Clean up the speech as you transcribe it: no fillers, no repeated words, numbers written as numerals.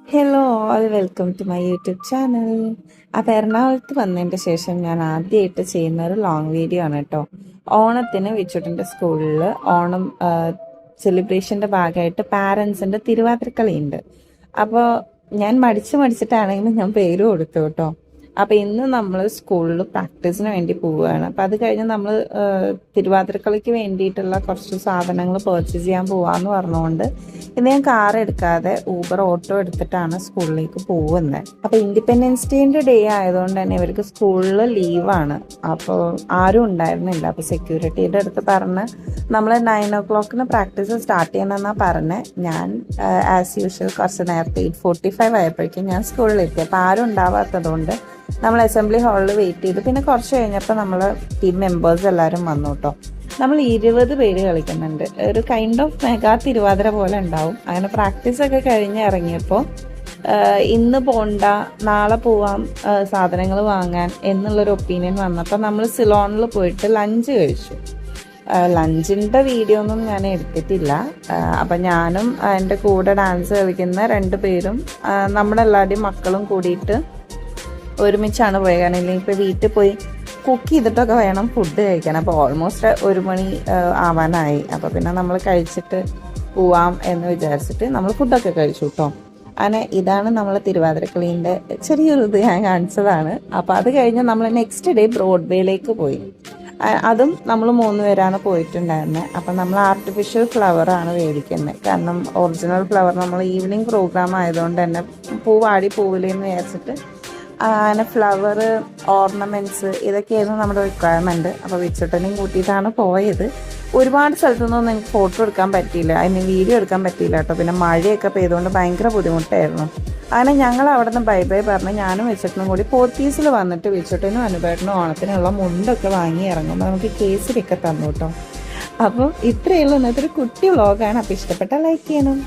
Hello all, welcome to my YouTube channel. അപ്പോൾ എറണാകുളത്ത് വന്നതിൻ്റെ ശേഷം ഞാൻ ആദ്യമായിട്ട് ചെയ്യുന്ന ഒരു ലോങ് വീഡിയോ ആണ് കേട്ടോ. ഓണത്തിന് വിച്ചുട്ടൻ്റെ സ്കൂളിൽ ഓണം സെലിബ്രേഷൻ്റെ ഭാഗമായിട്ട് പാരൻസിൻ്റെ തിരുവാതിരക്കളിയുണ്ട്. അപ്പോൾ ഞാൻ മടിച്ചിട്ടാണെങ്കിലും ഞാൻ പേര് കൊടുത്തു കേട്ടോ. അപ്പോൾ ഇന്ന് നമ്മൾ സ്കൂളിൽ പ്രാക്ടീസിന് വേണ്ടി പോവുകയാണ്. അപ്പോൾ അത് കഴിഞ്ഞ് നമ്മൾ തിരുവാതിരക്കളിക്ക് വേണ്ടിയിട്ടുള്ള കുറച്ച് സാധനങ്ങൾ പർച്ചേസ് ചെയ്യാൻ പോവാന്ന് പറഞ്ഞുകൊണ്ട് ഇന്ന് ഞാൻ കാർ എടുക്കാതെ ഊബർ ഓട്ടോ എടുത്തിട്ടാണ് സ്കൂളിലേക്ക് പോകുന്നത്. അപ്പോൾ ഇൻഡിപെൻഡൻസ് ഡേൻ്റെ ഡേ ആയതുകൊണ്ട് തന്നെ ഇവർക്ക് സ്കൂളിൽ ലീവാണ്. അപ്പോൾ ആരും ഉണ്ടായിരുന്നില്ല. അപ്പോൾ സെക്യൂരിറ്റിയുടെ അടുത്ത് പറഞ്ഞ് നമ്മൾ 9 o'clock പ്രാക്ടീസ് സ്റ്റാർട്ട് ചെയ്യണമെന്നാണ് പറഞ്ഞത്. ഞാൻ ആസ് യൂഷ്വൽ കുറച്ച് നേരത്തെ 8:45 ആയപ്പോഴേക്കും ഞാൻ സ്കൂളിലെത്തി. അപ്പോൾ ആരും ഉണ്ടാവാത്തതുകൊണ്ട് നമ്മൾ അസംബ്ലി ഹാളിൽ വെയിറ്റ് ചെയ്തു. പിന്നെ കുറച്ച് കഴിഞ്ഞപ്പോൾ നമ്മൾ ടീം മെമ്പേഴ്സ് എല്ലാവരും വന്നു കേട്ടോ. നമ്മൾ 20 പേര് കളിക്കുന്നുണ്ട്. ഒരു കൈൻഡ് ഓഫ് മെഗാ തിരുവാതിര പോലെ ഉണ്ടാവും. അങ്ങനെ പ്രാക്ടീസൊക്കെ കഴിഞ്ഞ് ഇറങ്ങിയപ്പോൾ ഇന്ന് പോണ്ട, നാളെ പോവാം സാധനങ്ങൾ വാങ്ങാൻ എന്നുള്ളൊരു ഒപ്പീനിയൻ വന്നപ്പോൾ നമ്മൾ സിലോണിൽ പോയിട്ട് ലഞ്ച് കഴിച്ചു. ലഞ്ചിൻ്റെ വീഡിയോ ഒന്നും ഞാൻ എടുത്തിട്ടില്ല. അപ്പം ഞാനും എൻ്റെ കൂടെ ഡാൻസ് കളിക്കുന്ന 2 പേരും നമ്മുടെ എല്ലാവരുടെയും മക്കളും കൂടിയിട്ട് ഒരുമിച്ചാണ് പോയത്. കാരണം ഇല്ലെങ്കിൽ ഇപ്പോൾ വീട്ടിൽ പോയി കുക്ക് ചെയ്തിട്ടൊക്കെ വേണം ഫുഡ് കഴിക്കാൻ. അപ്പോൾ ഓൾമോസ്റ്റ് 1 മണി ആവാനായി. അപ്പോൾ പിന്നെ നമ്മൾ കഴിച്ചിട്ട് പോവാം എന്ന് വിചാരിച്ചിട്ട് നമ്മൾ ഫുഡൊക്കെ കഴിച്ചു കേട്ടോ. അങ്ങനെ ഇതാണ് നമ്മൾ തിരുവാതിരക്കളീൻ്റെ ചെറിയൊരു ഇത് ഞാൻ കാണിച്ചതാണ്. അപ്പോൾ അത് കഴിഞ്ഞ് നമ്മൾ നെക്സ്റ്റ് ഡേ ബ്രോഡ്വേയിലേക്ക് പോയി. അതും നമ്മൾ 3 പേരാണ് പോയിട്ടുണ്ടായിരുന്നത്. അപ്പം നമ്മൾ ആർട്ടിഫിഷ്യൽ ഫ്ലവറാണ് മേടിക്കുന്നത്. കാരണം ഒറിജിനൽ ഫ്ലവർ നമ്മൾ ഈവനിങ് പ്രോഗ്രാം ആയതുകൊണ്ട് തന്നെ പൂവാടി പോവില്ലെന്ന് വിചാരിച്ചിട്ട് അങ്ങനെ ഫ്ലവർ, ഓർണമെൻറ്റ്സ് ഇതൊക്കെയായിരുന്നു നമ്മുടെ റിക്വയർമെൻറ്റ്. അപ്പോൾ വിച്ചുട്ടനെയും കൂട്ടിയിട്ടാണ് പോയത്. ഒരുപാട് സ്ഥലത്തുനിന്നൊന്നും എനിക്ക് ഫോട്ടോ എടുക്കാൻ പറ്റിയില്ല, അതിന് വീഡിയോ എടുക്കാൻ പറ്റിയില്ല കേട്ടോ. പിന്നെ മഴയൊക്കെ പെയ്തുകൊണ്ട് ഭയങ്കര ബുദ്ധിമുട്ടായിരുന്നു. അങ്ങനെ ഞങ്ങൾ അവിടെ നിന്ന് ബൈ ബൈ പറഞ്ഞ് ഞാനും വിച്ചുട്ടനും കൂടി പോത്തീസിൽ വന്നിട്ട് വിച്ചുട്ടനും അനുപേട്ടനും ഓണത്തിനുള്ള മുണ്ടൊക്കെ വാങ്ങി ഇറങ്ങുമ്പോൾ നമുക്ക് കേസരിയൊക്കെ തന്നു കേട്ടോ. അപ്പോൾ ഇത്രയേ ഉള്ളൂ ഇന്നത്തെ ഒരു കുട്ടി വ്ളോഗാണ്. അപ്പോൾ ഇഷ്ടപ്പെട്ടാൽ ലൈക്ക് ചെയ്യണം.